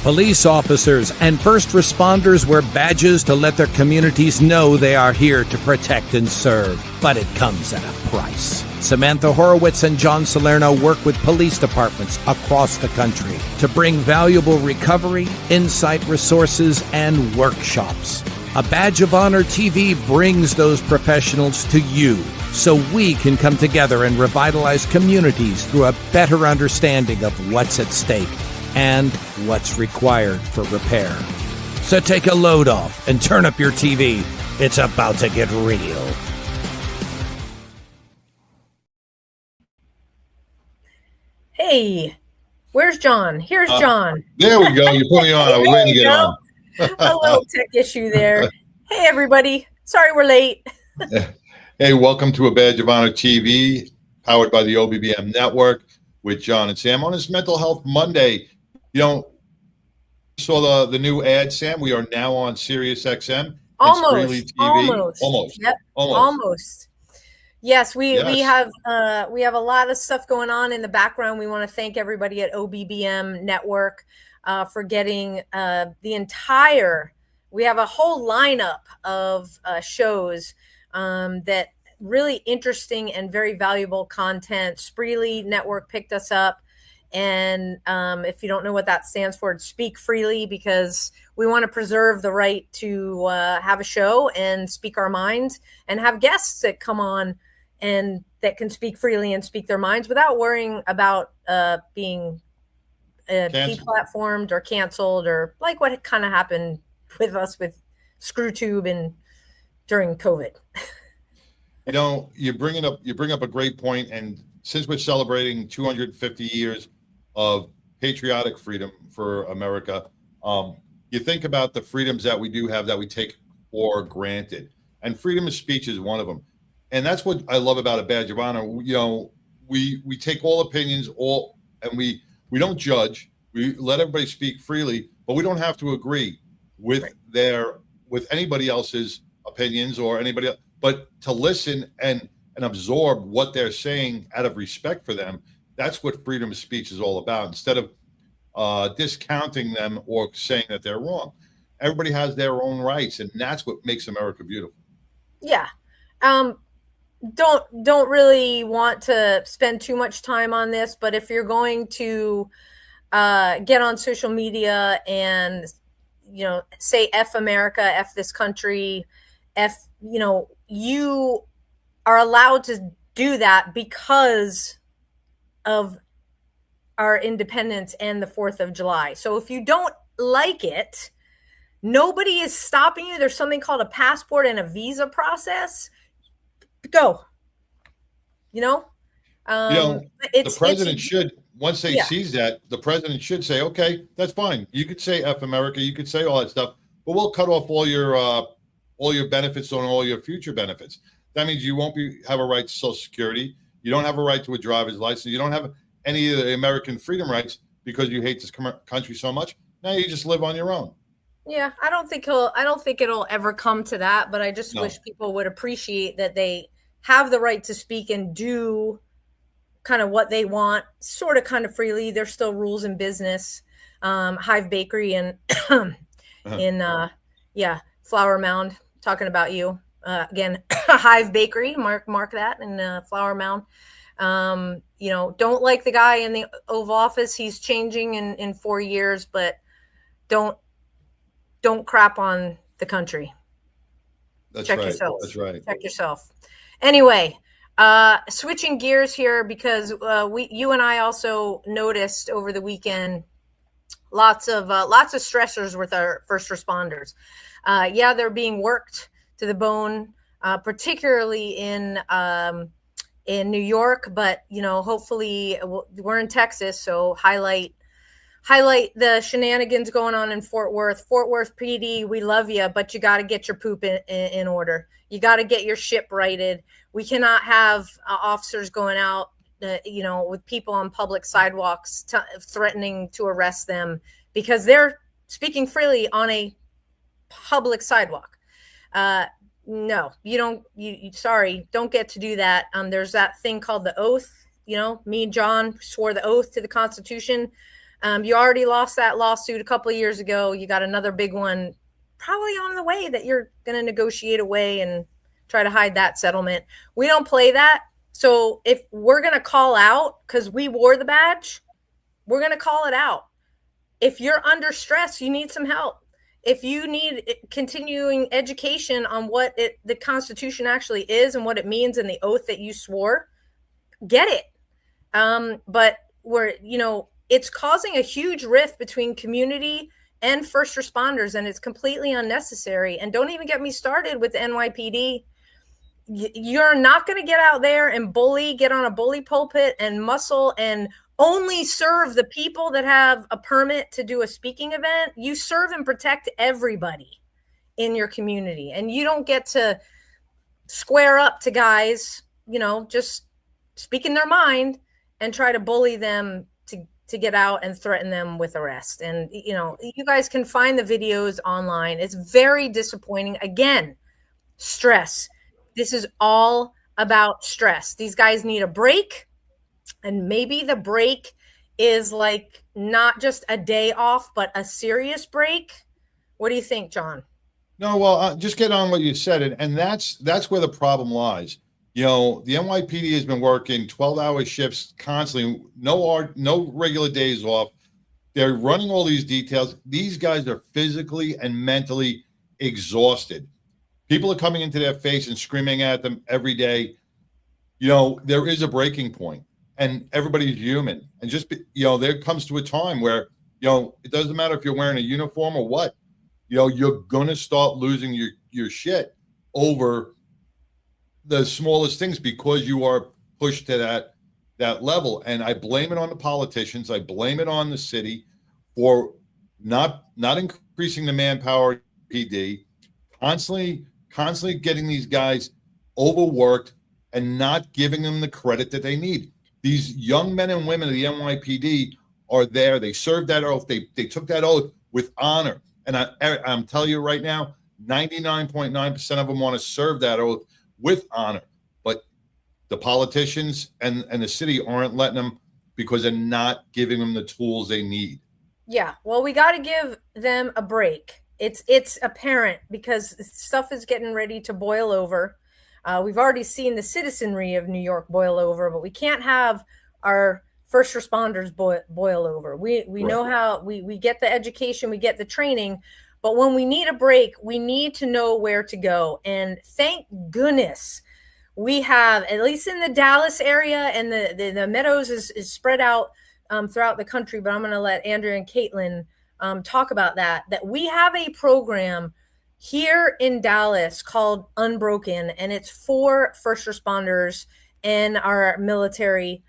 Police officers and first responders wear badges to let their communities know they are here to protect and serve. But it comes at a price. Samantha Horwitz and John Salerno work with police departments across the country to bring valuable recovery, insight resources, and workshops. A Badge of Honor TV brings those professionals to you so we can come together and revitalize communities through a better understanding of what's at stake and what's required for repair. So take a load off and turn up your TV. It's about to get real. Hey, where's John? Here's John. There we go. You put me on. I was waiting to get on. A little tech issue there. Hey, everybody. Sorry we're late. Hey, welcome to A Badge of Honor TV, powered by the OBBM Network with John and Sam on this Mental Health Monday. You know, saw the new ad, Sam. We are now on Sirius XM. Almost. Yep. Almost. Yes, we have a lot of stuff going on in the background. We want to thank everybody at OBBM Network for getting we have a whole lineup of shows that really interesting and very valuable content. Spreely Network picked us up. And if you don't know what that stands for, it's Speak Freely, because we want to preserve the right to have a show and speak our minds and have guests that come on and that can speak freely and speak their minds without worrying about being deplatformed or canceled, or like what kind of happened with us with ScrewTube and during COVID. You know, you bring up a great point, and since we're celebrating 250 years of patriotic freedom for America, you think about the freedoms that we do have that we take for granted, and freedom of speech is one of them. And that's what I love about A Badge of Honor. You know, we take all opinions, and we don't judge. We let everybody speak freely, but we don't have to agree with with anybody else's opinions or anybody else, but to listen and absorb what they're saying out of respect for them. That's what freedom of speech is all about, instead of discounting them or saying that they're wrong. Everybody has their own rights, and that's what makes America beautiful. Yeah. Don't really want to spend too much time on this, but if you're going to get on social media and, you know, say F America, F this country, F, you know, you are allowed to do that because of our independence and the 4th of July. So if you don't like it, nobody is stopping you. There's something called a passport and a visa process. Go. The president should, once they sees that, the president should say, okay, that's fine. You could say F America, you could say all that stuff, but we'll cut off all your benefits on all your future benefits. That means you won't have a right to Social Security. You don't have a right to a driver's license. You don't have any of the American freedom rights because you hate this country so much. Now you just live on your own. Yeah, I don't think it'll ever come to that, but I just wish people would appreciate that they have the right to speak and do kind of what they want, sort of kind of freely. There's still rules in business. Hive Bakery and in Flower Mound, talking about you again. Hive Bakery, mark that, and Flower Mound. Don't like the guy in the Oval Office. He's changing in 4 years, but don't crap on the country. Check yourself. That's right. Check yourself. Anyway, switching gears here, because you and I also noticed over the weekend lots of stressors with our first responders. They're being worked to the bone, particularly in New York, but hopefully we're in Texas, so highlight the shenanigans going on in Fort Worth. Fort Worth PD, we love you, but you got to get your poop in order. You got to get your ship righted. We cannot have officers going out, with people on public sidewalks threatening to arrest them because they're speaking freely on a public sidewalk. No, you don't. Don't get to do that. There's that thing called the oath. Me and John swore the oath to the Constitution. You already lost that lawsuit a couple of years ago. You got another big one probably on the way that you're going to negotiate away and try to hide that settlement. We don't play that. So if we're going to call out because we wore the badge, we're going to call it out. If you're under stress, you need some help. If you need continuing education on what the Constitution actually is and what it means and the oath that you swore, get it. But it's causing a huge rift between community and first responders, and it's completely unnecessary. And don't even get me started with the NYPD. You're not going to get out there and get on a bully pulpit and muscle and only serve the people that have a permit to do a speaking event. You serve and protect everybody in your community. And you don't get to square up to guys, just speaking their mind and try to bully them to get out and threaten them with arrest. And, you guys can find the videos online. It's very disappointing. Again, stress. This is all about stress. These guys need a break. And maybe the break is like not just a day off, but a serious break. What do you think, John? No, well, just get on what you said. And that's where the problem lies. The NYPD has been working 12-hour shifts constantly, no regular days off. They're running all these details. These guys are physically and mentally exhausted. People are coming into their face and screaming at them every day. There is a breaking point, and everybody's human. And just, there comes to a time where, it doesn't matter if you're wearing a uniform or what, you're going to start losing your shit over the smallest things because you are pushed to that level. And I blame it on the politicians. I blame it on the city for not increasing the manpower PD, constantly getting these guys overworked and not giving them the credit that they need. These young men and women of the NYPD are there. They served that oath. They took that oath with honor. And I'm telling you right now, 99.9% of them want to serve that oath with honor. But the politicians and the city aren't letting them because they're not giving them the tools they need. Yeah, well, we got to give them a break. It's apparent because stuff is getting ready to boil over. We've already seen the citizenry of New York boil over, but we can't have our first responders boil over. We know how we get the education, we get the training, but when we need a break, we need to know where to go. And thank goodness we have, at least in the Dallas area, and the Meadows is spread out throughout the country, but I'm going to let Andrea and Caitlin talk about that we have a program here in Dallas called Unbroken, and it's for first responders and our military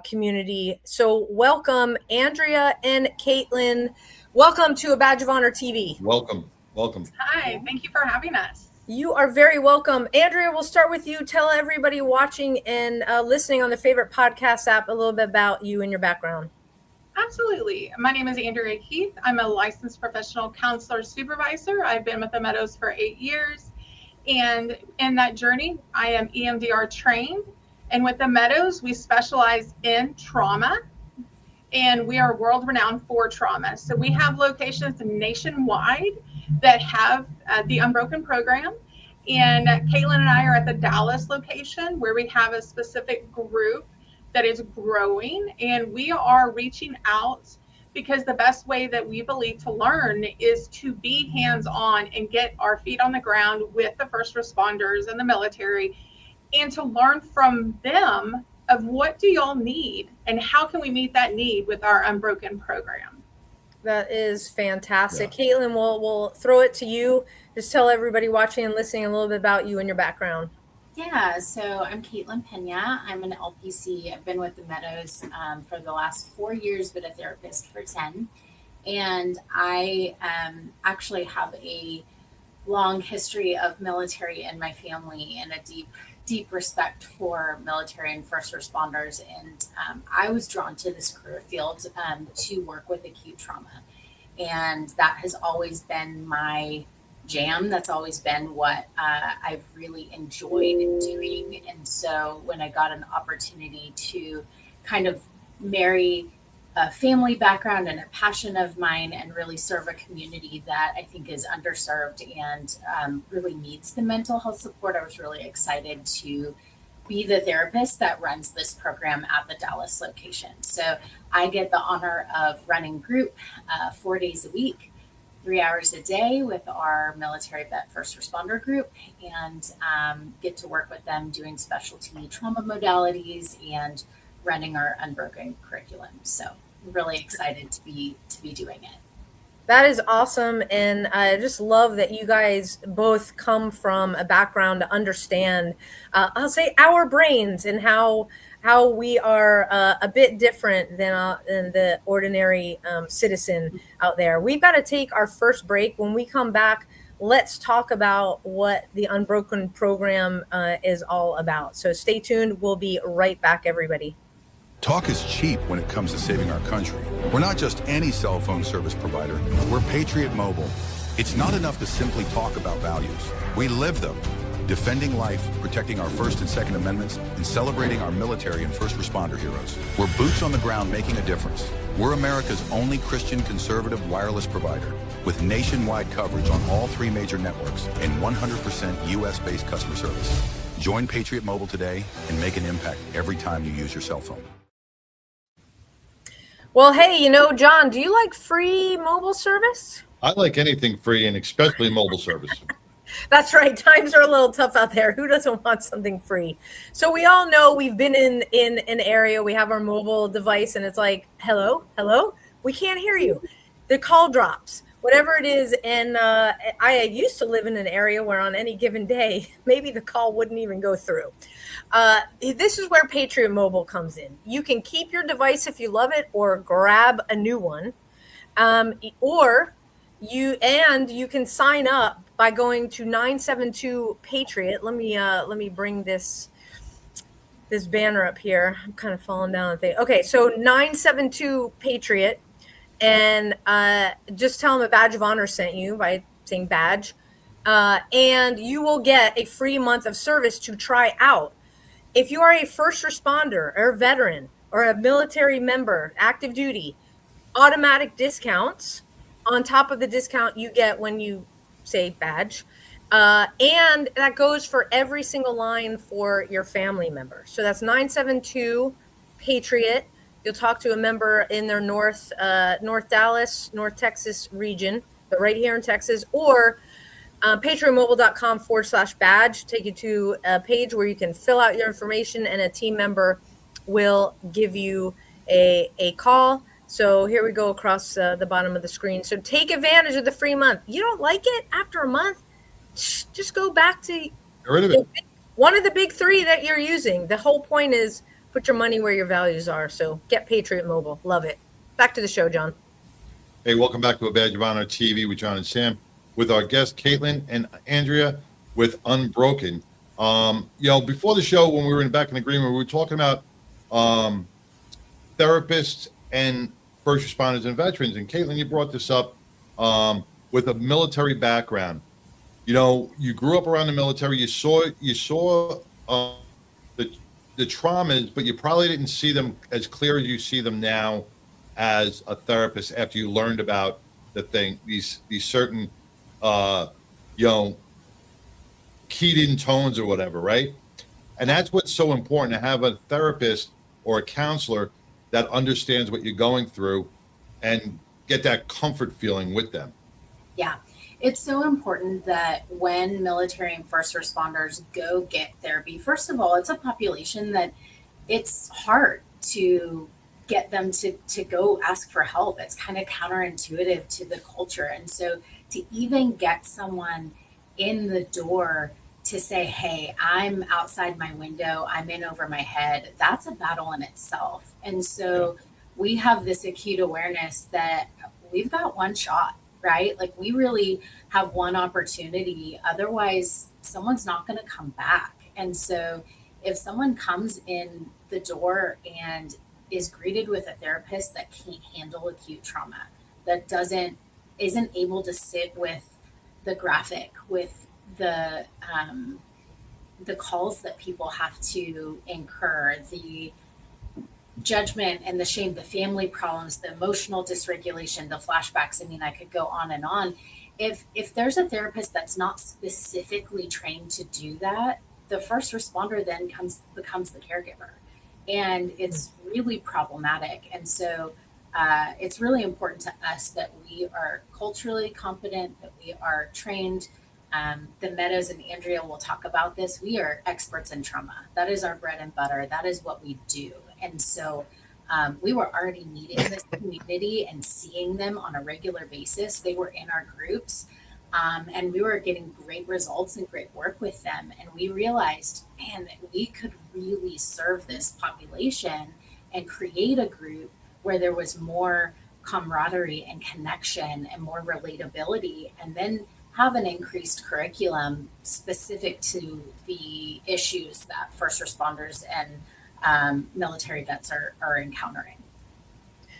community. So welcome, Andrea and Caitlin. Welcome to A Badge of Honor TV. Welcome. Hi, thank you for having us. You are very welcome. Andrea, we'll start with you. Tell everybody watching and listening on the favorite podcast app a little bit about you and your background. Absolutely. My name is Andrea Heath. I'm a licensed professional counselor supervisor. I've been with the Meadows for 8 years. And in that journey, I am EMDR trained. And with the Meadows, we specialize in trauma. And we are world renowned for trauma. So we have locations nationwide that have the Unbroken program. And Caitlin and I are at the Dallas location where we have a specific group that is growing, and we are reaching out because the best way that we believe to learn is to be hands-on and get our feet on the ground with the first responders and the military, and to learn from them of what do y'all need and how can we meet that need with our Unbroken program. That is fantastic. Yeah. Caitlin, we'll throw it to you. Just tell everybody watching and listening a little bit about you and your background. Yeah, so I'm Caitlin Pena. I'm an LPC. I've been with the Meadows for the last 4 years, but a therapist for 10. And I actually have a long history of military in my family and a deep respect for military and first responders. And I was drawn to this career field to work with acute trauma. And that has always been my jam. That's always been what I've really enjoyed doing. And so when I got an opportunity to kind of marry a family background and a passion of mine, and really serve a community that I think is underserved and really needs the mental health support. I was really excited to be the therapist that runs this program at the Dallas location. So I get the honor of running group 4 days a week, 3 hours a day with our military vet first responder group, and get to work with them doing specialty trauma modalities and running our Unbroken curriculum. So I'm really excited to be doing it. That is awesome. And I just love that you guys both come from a background to understand, I'll say, our brains and how we are a bit different than the ordinary citizen out there. We've got to take our first break. When we come back, let's talk about what the Unbroken program is all about. So stay tuned. We'll be right back, everybody. Talk is cheap when it comes to saving our country. We're not just any cell phone service provider. We're Patriot Mobile. It's not enough to simply talk about values. We live them. Defending life, protecting our First and Second Amendments, and celebrating our military and first responder heroes. We're boots on the ground making a difference. We're America's only Christian conservative wireless provider with nationwide coverage on all 3 major networks and 100% US-based customer service. Join Patriot Mobile today and make an impact every time you use your cell phone. Well, hey, John, do you like free mobile service? I like anything free, and especially mobile service. That's right. Times are a little tough out there. Who doesn't want something free? So we all know we've been in an area, we have our mobile device, and it's like, hello, we can't hear you. The call drops, whatever it is. And I used to live in an area where on any given day, maybe the call wouldn't even go through. This is where Patriot Mobile comes in. You can keep your device if you love it, or grab a new one, or you can sign up by going to 972 Patriot. Let me bring this banner up here. I'm kind of falling down the thing. Okay, so 972 Patriot, and just tell them a badge of honor sent you by saying badge, and you will get a free month of service to try out. If you are a first responder or a veteran or a military member, active duty, automatic discounts on top of the discount you get when you say badge. And that goes for every single line for your family member. So that's 972 Patriot. You'll talk to a member in their North Dallas, North Texas region, but right here in Texas, or patriotmobile.com/badge, take you to a page where you can fill out your information, and a team member will give you a call. So here we go across the bottom of the screen. So take advantage of the free month. You don't like it after a month? Just go back to Get rid of it. one of the big 3 that you're using. The whole point is put your money where your values are. So get Patriot Mobile. Love it. Back to the show, John. Hey, welcome back to A Badge of Honor TV with John and Sam, with our guests Caitlin and Andrea with Unbroken. Before the show, when we were back in agreement, we were talking about therapists and first responders and veterans. And Caitlin, you brought this up with a military background. You grew up around the military. You saw the traumas, but you probably didn't see them as clear as you see them now as a therapist after you learned about these certain keyed in tones or whatever, right? And that's what's so important, to have a therapist or a counselor that understands what you're going through and get that comfort feeling with them. Yeah. It's so important that when military and first responders go get therapy, first of all, it's a population that it's hard to get them to go ask for help. It's kind of counterintuitive to the culture. And so to even get someone in the door to say, hey, I'm outside my window, I'm in over my head, that's a battle in itself. And so we have this acute awareness that we've got one shot, right? Like, we really have one opportunity. Otherwise, someone's not going to come back. And so if someone comes in the door and is greeted with a therapist that can't handle acute trauma, that isn't able to sit with the graphic, with the calls that people have to incur, the judgment and the shame, the family problems, the emotional dysregulation, the flashbacks. I mean, I could go on and on. If there's a therapist that's not specifically trained to do that, the first responder then becomes the caregiver, and it's really problematic. And so it's really important to us that we are culturally competent, that we are trained. The Meadows and Andrea will talk about this. We are experts in trauma. That is our bread and butter. That is what we do. And so we were already meeting this community and seeing them on a regular basis. They were in our groups, and we were getting great results and great work with them. And we realized, man, that we could really serve this population and create a group where there was more camaraderie and connection and more relatability, and then have an increased curriculum specific to the issues that first responders and military vets are encountering.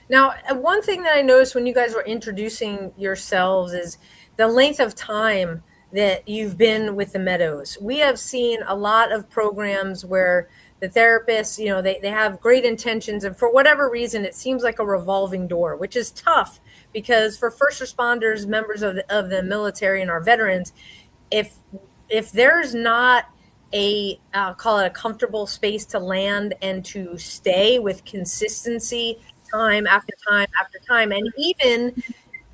Now, one thing that I noticed when you guys were introducing yourselves is the length of time that you've been with the Meadows. We have seen a lot of programs where the therapists, you know, they have great intentions, and for whatever reason, it seems like a revolving door, which is tough because for first responders, members of the military and our veterans, if there's not a call it a comfortable space to land and to stay with consistency time after time after time, and even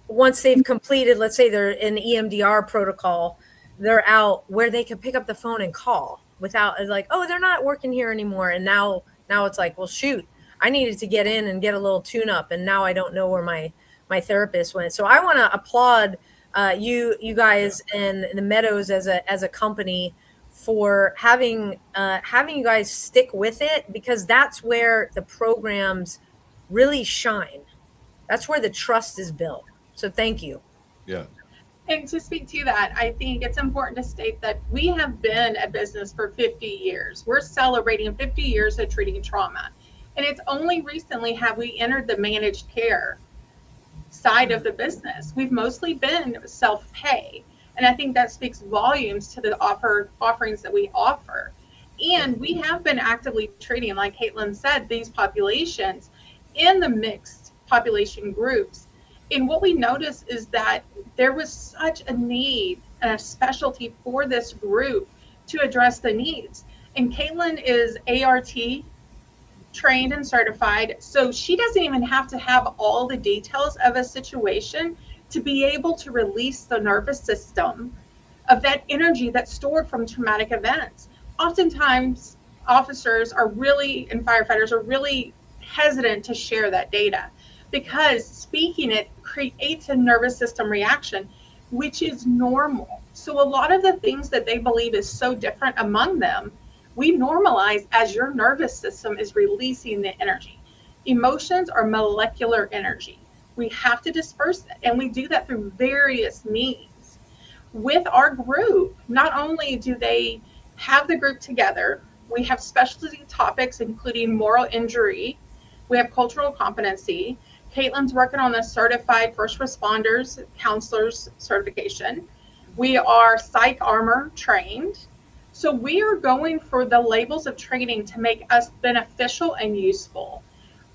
once they've completed, let's say they're in EMDR protocol, they're out where they can pick up the phone and call without like, oh, they're not working here anymore. And now it's like, well, shoot, I needed to get in and get a little tune up, and now I don't know where my therapist went. So I want to applaud you guys and the Meadows as a company for having you guys stick with it, because that's where the programs really shine. That's where the trust is built. So thank you. Yeah. And to speak to that, I think it's important to state that we have been a business for 50 years. We're celebrating 50 years of treating trauma. And it's only recently have we entered the managed care side of the business. We've mostly been self-pay. And I think that speaks volumes to the offerings that we offer. And we have been actively treating, like Caitlin said, these populations in the mixed population groups. And what we noticed is that there was such a need and a specialty for this group to address the needs. And Caitlin is ART trained and certified, so she doesn't even have to have all the details of a situation to be able to release the nervous system of that energy that's stored from traumatic events. Oftentimes, officers are really, and firefighters are really hesitant to share that data, because speaking it creates a nervous system reaction, which is normal. So a lot of the things that they believe is so different among them, we normalize as your nervous system is releasing the energy. Emotions are molecular energy. We have to disperse it, and we do that through various means. With our group, not only do they have the group together, we have specialty topics including moral injury, we have cultural competency. Caitlin's working on the certified first responders counselors certification. We are psych armor trained. So we are going for the labels of training to make us beneficial and useful.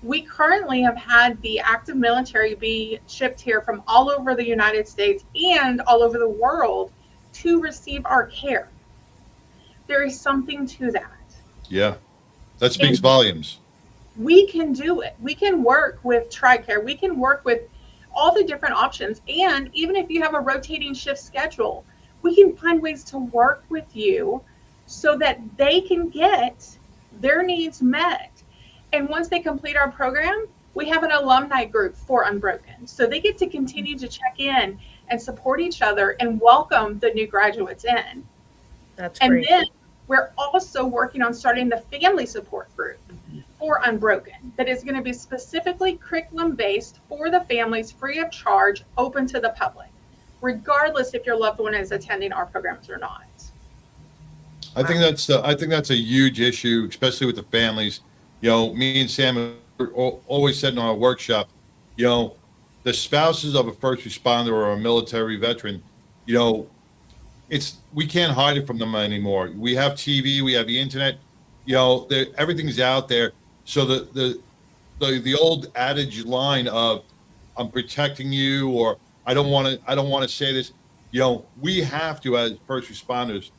We currently have had the active military be shipped here from all over the United States and all over the world to receive our care. There is something to that. Yeah, that speaks volumes. We can do it. We can work with TRICARE. We can work with all the different options. And even if you have a rotating shift schedule, we can find ways to work with you so that they can get their needs met. And once they complete our program, we have an alumni group for Unbroken. So they get to continue to check in and support each other and welcome the new graduates in. That's great. And then we're also working on starting the family support group for Unbroken that is going to be specifically curriculum based for the families, free of charge, open to the public, regardless if your loved one is attending our programs or not. I think that's a huge issue, especially with the families. You know, me and Sam always said in our workshop, you know, the spouses of a first responder or a military veteran, you know, we can't hide it from them anymore. We have TV, we have the internet, you know, everything's out there. So the the old adage line of I'm protecting you, or I don't want to say this. You know, we have to, as first responders,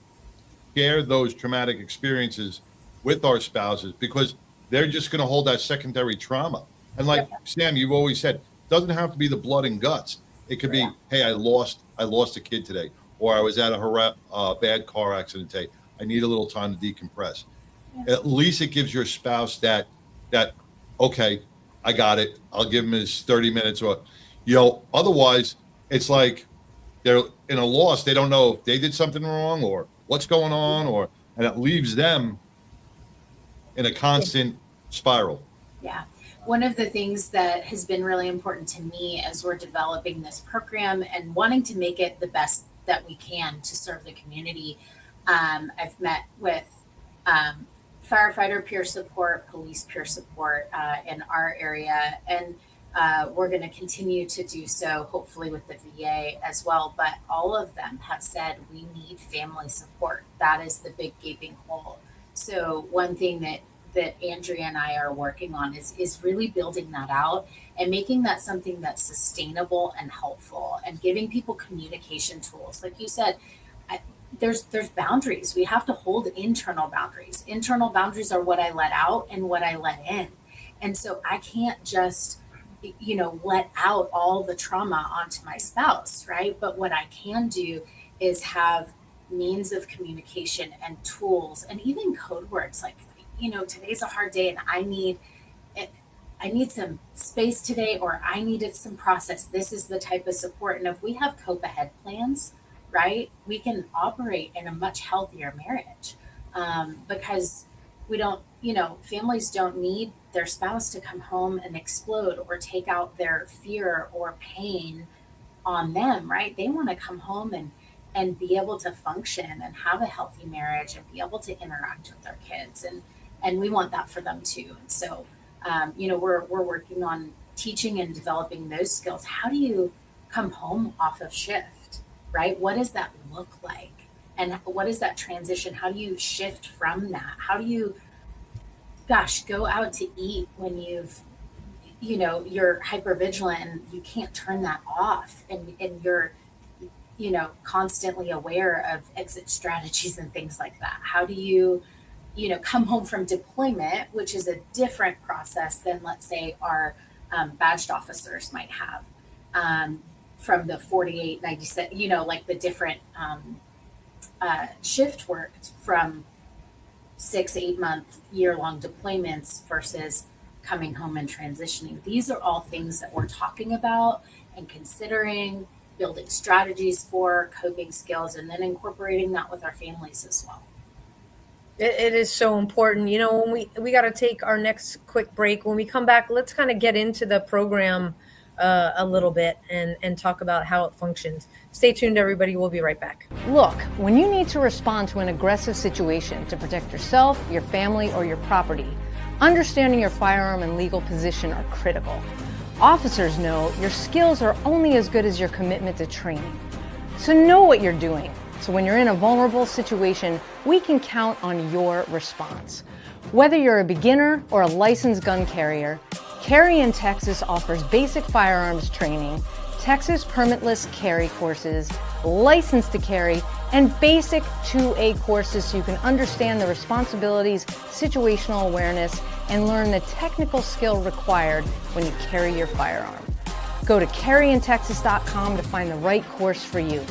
share those traumatic experiences with our spouses, because they're just going to hold that secondary trauma. And like Sam, you've always said, it doesn't have to be the blood and guts. It could be, hey, I lost a kid today, or I was at a bad car accident today. I need a little time to decompress. At least it gives your spouse that okay, I got it. I'll give him his 30 minutes, or otherwise it's like they're in a loss. They don't know if they did something wrong or what's going on, and it leaves them in a constant spiral. Yeah. One of the things that has been really important to me as we're developing this program and wanting to make it the best that we can to serve the community, I've met with firefighter peer support, police peer support in our area, and we're going to continue to do so, hopefully with the VA as well. But all of them have said we need family support. That is the big gaping hole. So one thing that Andrea and I are working on is really building that out and making that something that's sustainable and helpful, and giving people communication tools. Like you said, there's boundaries. We have to hold internal boundaries. Internal boundaries are what I let out and what I let in. And so I can't just, let out all the trauma onto my spouse, right? But what I can do is have means of communication and tools, and even code words like, today's a hard day and I need some space today, or I needed some process. This is the type of support. And if we have cope ahead plans, right, we can operate in a much healthier marriage, because we don't, families don't need their spouse to come home and explode or take out their fear or pain on them, right? They want to come home and be able to function and have a healthy marriage and be able to interact with their kids. And we want that for them too. And so, we're working on teaching and developing those skills. How do you come home off of shift, right? What does that look like? And what is that transition? How do you shift from that? How do you, go out to eat when you're hypervigilant and you can't turn that off, and you're, constantly aware of exit strategies and things like that? How do you, come home from deployment, which is a different process than, let's say, our badged officers might have, from the 48, 96, like the different shift work from 6-8 month, year-long deployments versus coming home and transitioning. These are all things that we're talking about and considering, building strategies for, coping skills, and then incorporating that with our families as well. It is so important. When we got to take our next quick break. When we come back, let's kind of get into the program a little bit and talk about how it functions. Stay tuned, everybody. We'll be right back. Look, when you need to respond to an aggressive situation to protect yourself, your family, or your property, understanding your firearm and legal position are critical. Officers know your skills are only as good as your commitment to training. So know what you're doing. So when you're in a vulnerable situation, we can count on your response. Whether you're a beginner or a licensed gun carrier, Carry in Texas offers basic firearms training, Texas permitless carry courses, license to carry, and basic 2A courses so you can understand the responsibilities, situational awareness, and learn the technical skill required when you carry your firearm. Go to carryintexas.com to find the right course for you.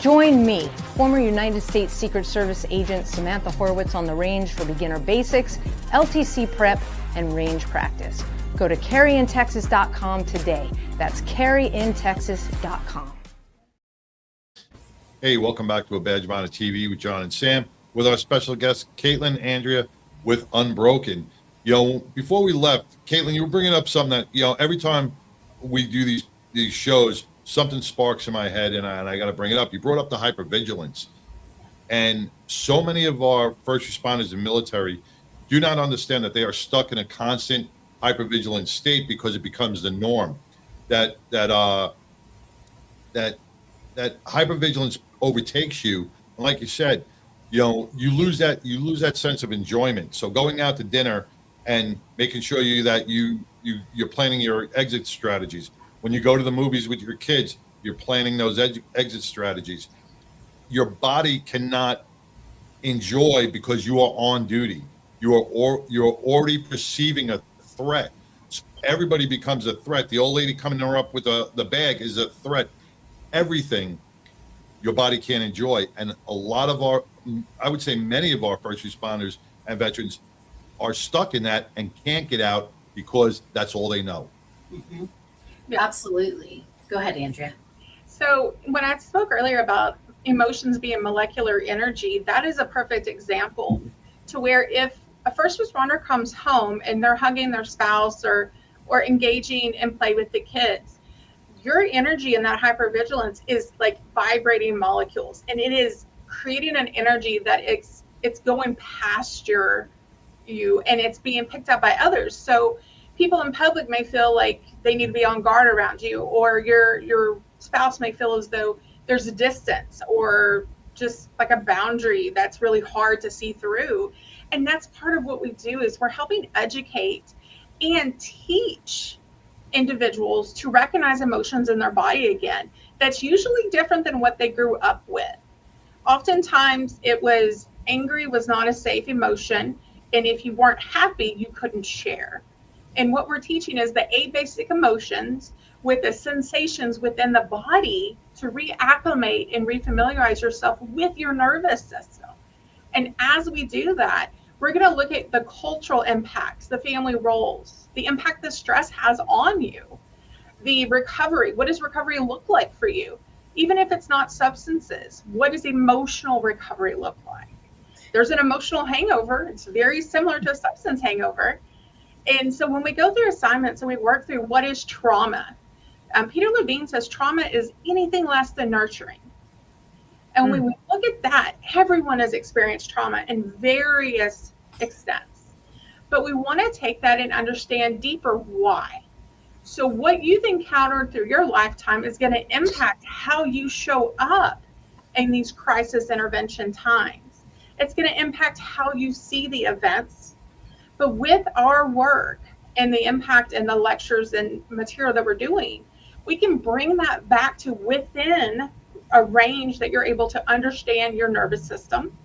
Join me, former United States Secret Service agent Samantha Horwitz, on the range for beginner basics, LTC prep, and range practice. Go to carryintexas.com today. That's carryintexas.com. Hey, welcome back to A Badge of Honor TV with John and Sam, with our special guest, Caitlin Andrea with Unbroken. Before we left, Caitlin, you were bringing up something that, every time we do these shows, something sparks in my head, and I got to bring it up. You brought up the hypervigilance. And so many of our first responders and military do not understand that they are stuck in a constant hypervigilant state because it becomes the norm. That hypervigilance overtakes you. And like you said, you lose that sense of enjoyment. So going out to dinner and making sure that you you're planning your exit strategies. When you go to the movies with your kids, you're planning those exit strategies. Your body cannot enjoy because you are on duty. You're already perceiving a threat. So everybody becomes a threat. The old lady coming up with the bag is a threat. Everything your body can't enjoy. And a lot of I would say many of our first responders and veterans are stuck in that and can't get out because that's all they know. Mm-hmm. Absolutely. Go ahead, Andrea. So when I spoke earlier about emotions being molecular energy, that is a perfect example to where if a first responder comes home and they're hugging their spouse or engaging in play with the kids, your energy in that hypervigilance is like vibrating molecules, and it is creating an energy that it's going past you and it's being picked up by others. So people in public may feel like they need to be on guard around you, or your spouse may feel as though there's a distance or just like a boundary that's really hard to see through. And that's part of what we do, is we're helping educate and teach individuals to recognize emotions in their body again. That's usually different than what they grew up with. Oftentimes it was angry was not a safe emotion, and if you weren't happy, you couldn't share. And what we're teaching is the 8 basic emotions with the sensations within the body to reacclimate and refamiliarize yourself with your nervous system. And as we do that, we're going to look at the cultural impacts, the family roles, the impact the stress has on you, the recovery. What does recovery look like for you? Even if it's not substances, what does emotional recovery look like? There's an emotional hangover. It's very similar to a substance hangover. And so when we go through assignments and we work through what is trauma, Peter Levine says trauma is anything less than nurturing. And when we look at that, everyone has experienced trauma in various extents. But we want to take that and understand deeper why. So what you've encountered through your lifetime is going to impact how you show up in these crisis intervention times. It's going to impact how you see the events. But with our work and the impact and the lectures and material that we're doing, we can bring that back to within a range that you're able to understand your nervous system,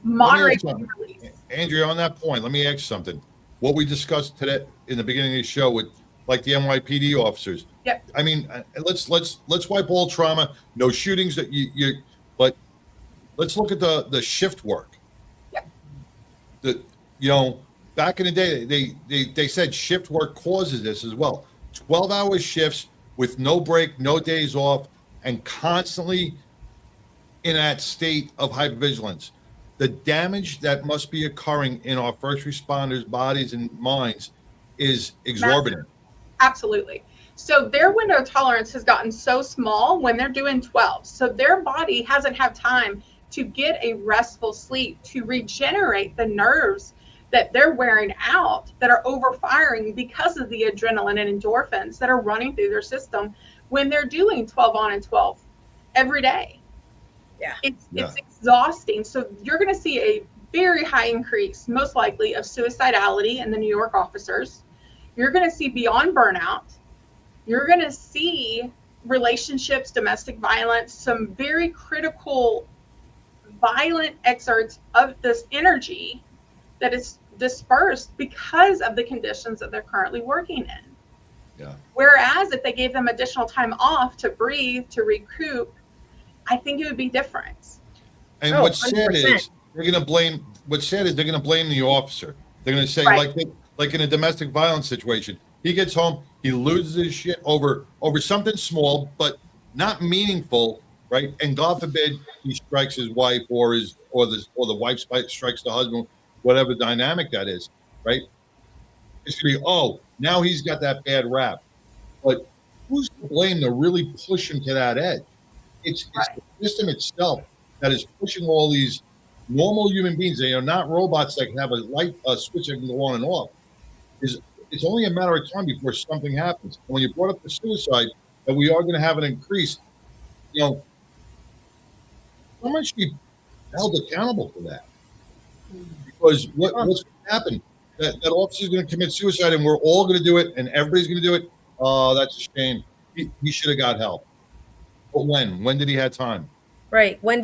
moderate and release. Andrea, on that point, let me ask you something. What we discussed today in the beginning of the show with like the NYPD officers. Yep. I mean, let's wipe all trauma, no shootings that but let's look at the shift work. Yep. Back in the day, they said shift work causes this as well. 12-hour shifts with no break, no days off, and constantly in that state of hypervigilance. The damage that must be occurring in our first responders' bodies and minds is exorbitant. Absolutely. So their window of tolerance has gotten so small when they're doing 12. So their body hasn't had time to get a restful sleep, to regenerate the nerves that they're wearing out, that are overfiring because of the adrenaline and endorphins that are running through their system when they're doing 12 on and 12 every day. Yeah. It's exhausting. So you're going to see a very high increase, most likely, of suicidality in the New York officers. You're going to see beyond burnout. You're going to see relationships, domestic violence, some very critical, violent excerpts of this energy that is dispersed because of the conditions that they're currently working in. Yeah. Whereas if they gave them additional time off to breathe, to recoup, I think it would be different. And what's sad is they're going to blame the officer. They're going to say, right, like in a domestic violence situation, he gets home, he loses his shit over something small but not meaningful, right? And God forbid he strikes his wife or the wife strikes the husband, whatever dynamic that is, right? It's going to be, now he's got that bad rap. But who's to blame to really push him to that edge? It's the system itself that is pushing all these normal human beings. They are not robots that can have a switch that can go on and off. It's only a matter of time before something happens. And when you brought up the suicide, that we are going to have an increase, someone should be held accountable for that. Because what's going to happen? that officer's going to commit suicide and we're all going to do it and everybody's going to do it. Oh, that's a shame. He should have got help. But when did he have time? Right. When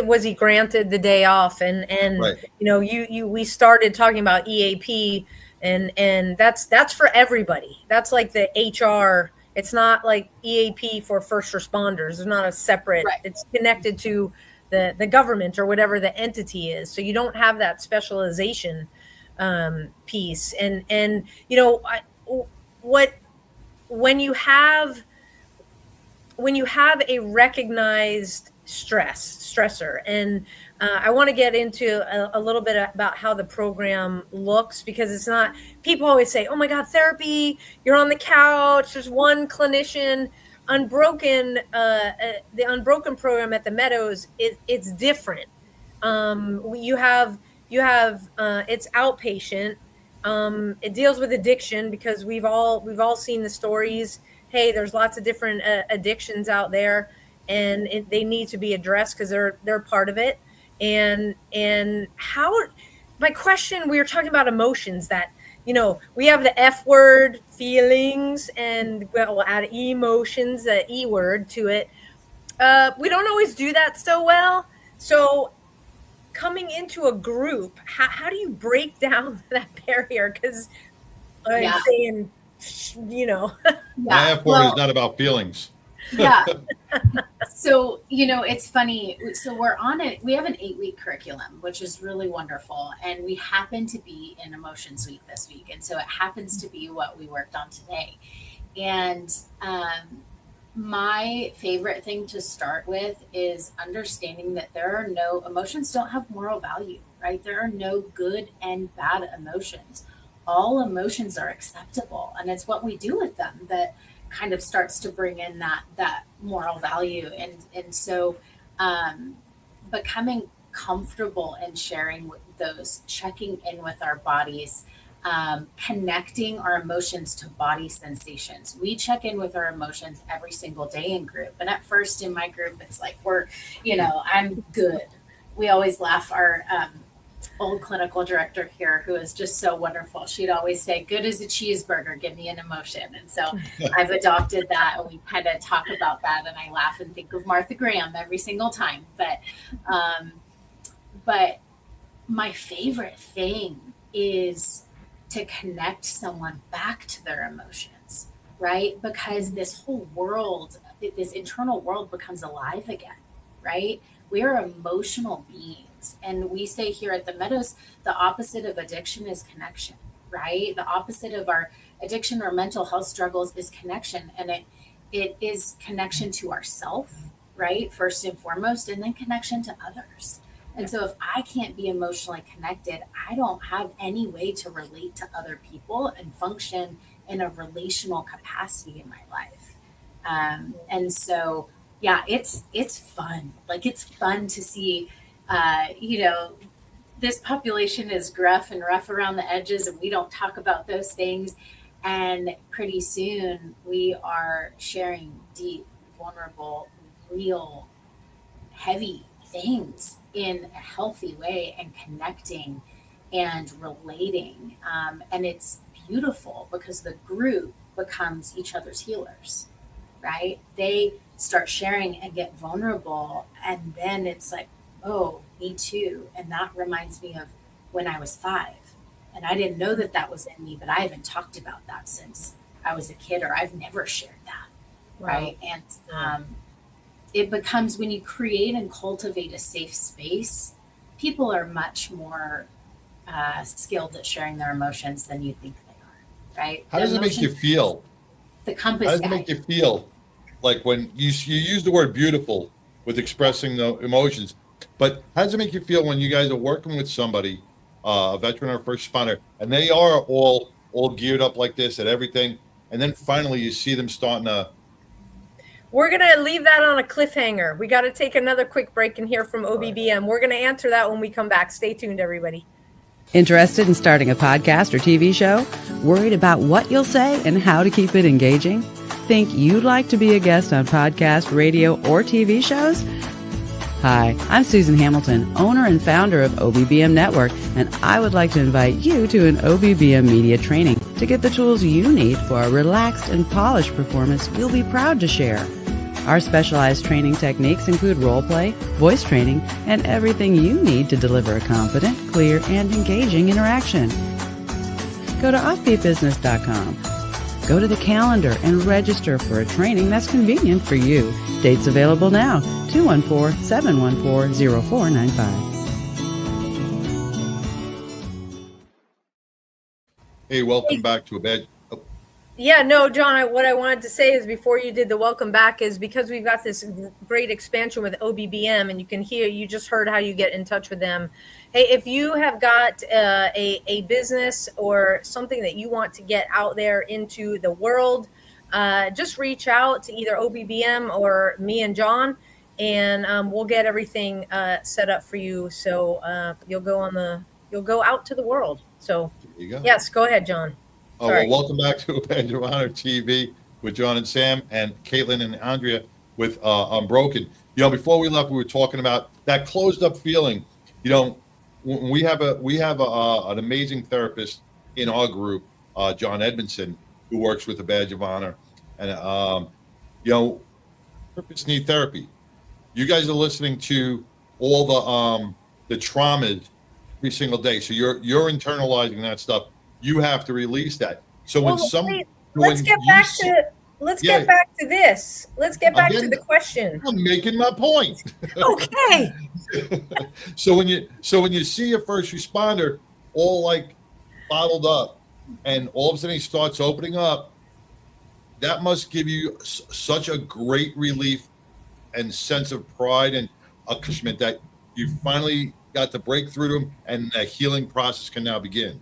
was he granted the day off? And Right. We started talking about EAP and that's for everybody. That's like the HR. It's not like EAP for first responders. It's not a separate, Right. It's connected to the government or whatever the entity is. So you don't have that specialization piece. And when you have a recognized stressor, and I want to get into a little bit about how the program looks, because it's not, people always say, oh my God, therapy, you're on the couch, there's one clinician. Unbroken, the Unbroken program at the Meadows, it's different. You have it's outpatient. It deals with addiction, because we've all seen the stories. Hey, there's lots of different addictions out there, and they need to be addressed because they're part of it. And how, my question, we were talking about emotions, that we have the F word, feelings, and we'll add emotions, the E word to it. We don't always do that so well. So coming into a group, how do you break down that barrier? Because I'm saying, My F word is not about feelings. Yeah. So, it's funny. So we have an 8-week curriculum, which is really wonderful. And we happen to be in Emotions Week this week. And so it happens to be what we worked on today. And my favorite thing to start with is understanding that emotions don't have moral value, right? There are no good and bad emotions. All emotions are acceptable. And it's what we do with them that kind of starts to bring in that moral value. And so becoming comfortable and sharing with those, checking in with our bodies, connecting our emotions to body sensations. We check in with our emotions every single day in group. And at first in my group, it's like, I'm good. We always laugh. Our old clinical director here, who is just so wonderful, she'd always say, good as a cheeseburger, give me an emotion. And so I've adopted that, and we kind of talk about that, and I laugh and think of Martha Graham every single time. But my favorite thing is to connect someone back to their emotions, right? Because this whole world, this internal world, becomes alive again, right? We are emotional beings. And we say here at the Meadows, the opposite of addiction is connection, right? The opposite of our addiction or mental health struggles is connection. And it is connection to ourself, right? First and foremost, and then connection to others. And so if I can't be emotionally connected, I don't have any way to relate to other people and function in a relational capacity in my life. And so, yeah, it's fun. Like, it's fun to see, this population is gruff and rough around the edges, and we don't talk about those things. And pretty soon we are sharing deep, vulnerable, real, heavy things in a healthy way, and connecting and relating. And it's beautiful because the group becomes each other's healers, right? They start sharing and get vulnerable. And then it's like, oh, me too. And that reminds me of when I was 5. And I didn't know that was in me, but I haven't talked about that since I was a kid, or I've never shared that. Wow. Right. And it becomes, when you create and cultivate a safe space, people are much more skilled at sharing their emotions than you think they are. Right. How does it make you feel? The compass. How does it make you feel? Like when you use the word beautiful with expressing the emotions, but how does it make you feel when you guys are working with somebody, a veteran or first responder, and they are all geared up like this at everything, and then finally you see them starting to... We're going to leave that on a cliffhanger. We got to take another quick break and hear from OBBM. We're going to answer that when we come back. Stay tuned, everybody. Interested in starting a podcast or TV show? Worried about what you'll say and how to keep it engaging? Think you'd like to be a guest on podcast, radio, or TV shows? Hi, I'm Susan Hamilton, owner and founder of OBBM Network, and I would like to invite you to an OBBM media training to get the tools you need for a relaxed and polished performance we'll be proud to share. Our specialized training techniques include role play, voice training, and everything you need to deliver a confident, clear, and engaging interaction. Go to offbeatbusiness.com. Go to the calendar and register for a training that's convenient for you. Dates available now, 214-714-0495. Hey, welcome back to a bed. Yeah, no, John, what I wanted to say is before you did the welcome back is because we've got this great expansion with OBBM, and you just heard how you get in touch with them. Hey, if you have got a business or something that you want to get out there into the world, just reach out to either OBBM or me and John, and we'll get everything set up for you. So you'll go out to the world. So yes, go ahead, John. Oh, well, welcome back to Badge of Honor TV with John and Sam and Caitlin and Andrea with Unbroken. Before we left, we were talking about that closed up feeling. We have an amazing therapist in our group, John Edmondson, who works with the Badge of Honor, and therapists need therapy. You guys are listening to all the traumas every single day, so you're internalizing that stuff. You have to release that. So let's get back to this. Let's get back to the question. I'm making my point. Okay. So when you see a first responder all like bottled up, and all of a sudden he starts opening up, that must give you such a great relief and sense of pride and accomplishment that you finally got to break through to him, and the healing process can now begin.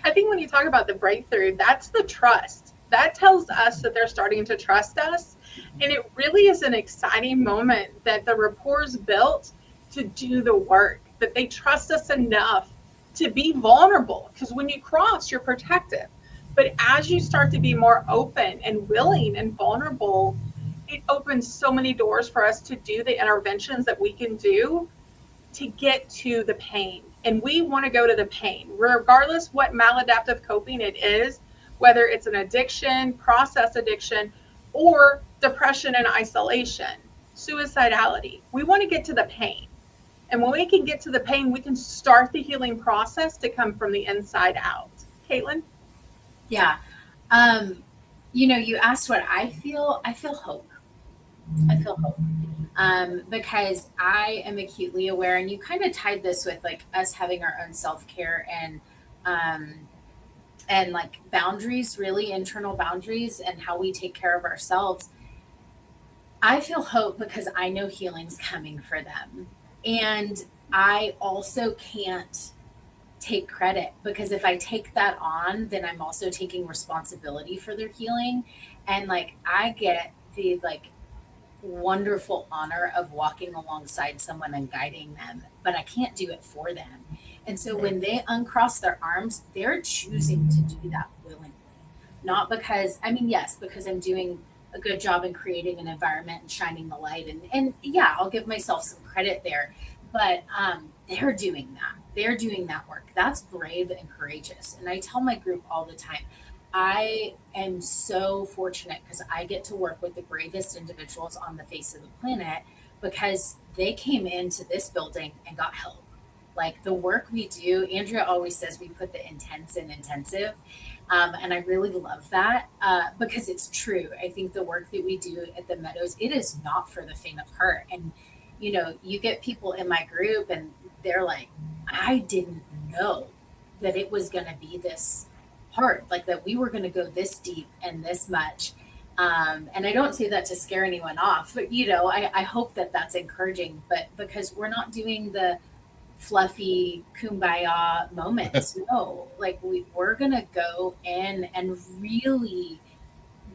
I think when you talk about the breakthrough, that's the trust. That tells us that they're starting to trust us. And it really is an exciting moment that the rapport's built to do the work, that they trust us enough to be vulnerable. Because when you cross, you're protective. But as you start to be more open and willing and vulnerable, it opens so many doors for us to do the interventions that we can do to get to the pain. And we want to go to the pain, regardless what maladaptive coping it is, whether it's an addiction, process addiction, or depression and isolation, suicidality. We want to get to the pain. And when we can get to the pain, we can start the healing process to come from the inside out. Caitlin? Yeah. You asked what I feel. I feel hope. Because I am acutely aware, and you kind of tied this with like us having our own self-care and like boundaries, really internal boundaries, and how we take care of ourselves. I feel hope because I know healing's coming for them. And I also can't take credit, because if I take that on, then I'm also taking responsibility for their healing. And like, I get the like wonderful honor of walking alongside someone and guiding them, but I can't do it for them. And so when they uncross their arms, they're choosing to do that willingly, not because, yes, because I'm doing a good job in creating an environment and shining the light. And yeah, I'll give myself some credit there, but they're doing that. They're doing that work. That's brave and courageous. And I tell my group all the time, I am so fortunate because I get to work with the bravest individuals on the face of the planet, because they came into this building and got help. Like the work we do, Andrea always says we put the intense in intensive. And I really love that because it's true. I think the work that we do at the Meadows, it is not for the faint of heart. And, you get people in my group and they're like, I didn't know that it was going to be this hard, like that we were going to go this deep and this much. And I don't say that to scare anyone off, but, I hope that that's encouraging, but because we're not doing the fluffy kumbaya moments. No, like we're going to go in and really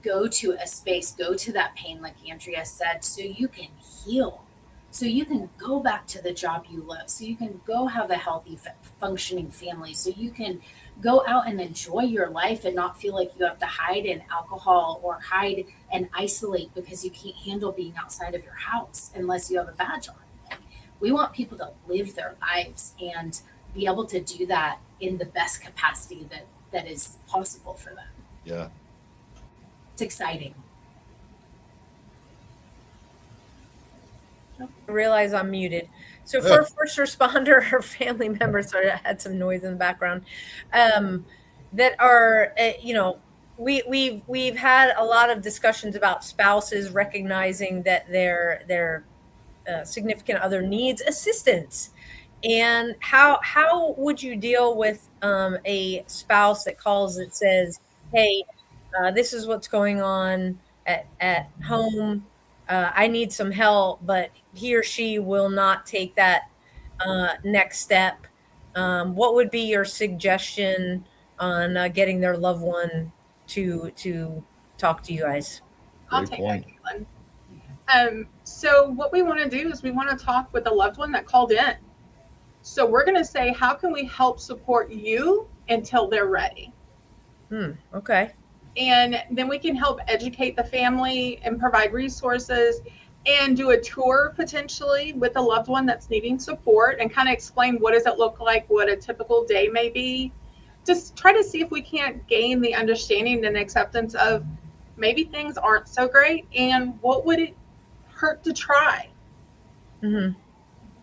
go to a space, go to that pain, like Andrea said, so you can heal. so you can go back to the job you love, so you can go have a healthy, functioning family, so you can go out and enjoy your life and not feel like you have to hide in alcohol or hide and isolate because you can't handle being outside of your house unless you have a badge on. We want people to live their lives and be able to do that in the best capacity that is possible for them. Yeah. It's exciting. I realize I'm muted. So for first responder or family members, sorry, I had some noise in the background, that are, we've had a lot of discussions about spouses recognizing that their significant other needs assistance. And how would you deal with a spouse that calls that says, hey, this is what's going on at home. I need some help, but he or she will not take that next step. What would be your suggestion on getting their loved one to talk to you guys? I'll take that, Caitlin. So what we want to do is we want to talk with the loved one that called in. So we're going to say, how can we help support you until they're ready? Okay. And then we can help educate the family and provide resources and do a tour potentially with the loved one that's needing support and kind of explain what does it look like, what a typical day may be. Just try to see if we can't gain the understanding and acceptance of maybe things aren't so great and what would it hurt to try.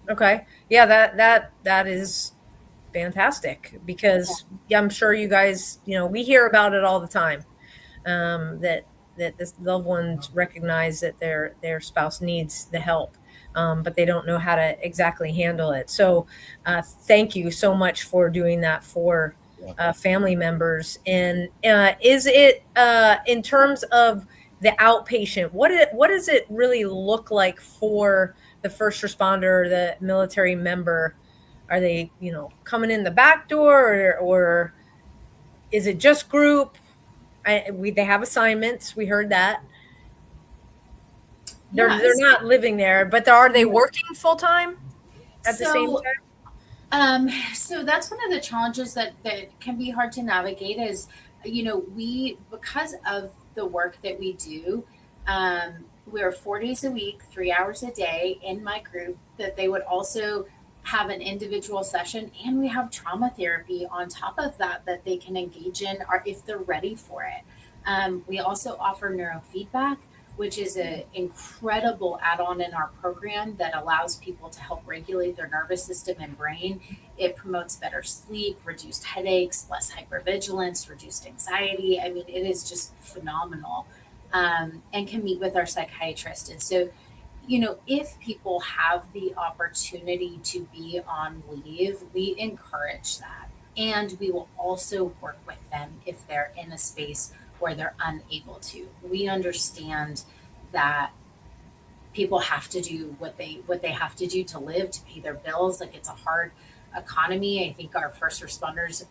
Okay. Yeah, that is fantastic because I'm sure you guys, we hear about it all the time. That this loved ones recognize that their spouse needs the help, but they don't know how to exactly handle it. So thank you so much for doing that for family members. And is it in terms of the outpatient, what does it really look like for the first responder or the military member? Are they, coming in the back door or is it just group? They have assignments. We heard that. They're not living there, but are they working full time at the same time? So that's one of the challenges that can be hard to navigate is, we, because of the work that we do, we're 4 days a week, 3 hours a day in my group, that they would also have an individual session, and we have trauma therapy on top of that they can engage in or if they're ready for it. We also offer neurofeedback, which is an incredible add-on in our program that allows people to help regulate their nervous system and brain. It promotes better sleep, reduced headaches, less hypervigilance, reduced anxiety. I mean, it is just phenomenal, and can meet with our psychiatrist. And so, if people have the opportunity to be on leave, we encourage that. And we will also work with them if they're in a space where they're unable to. We understand that people have to do what they have to do to live, to pay their bills. Like, it's a hard economy. I think our first responders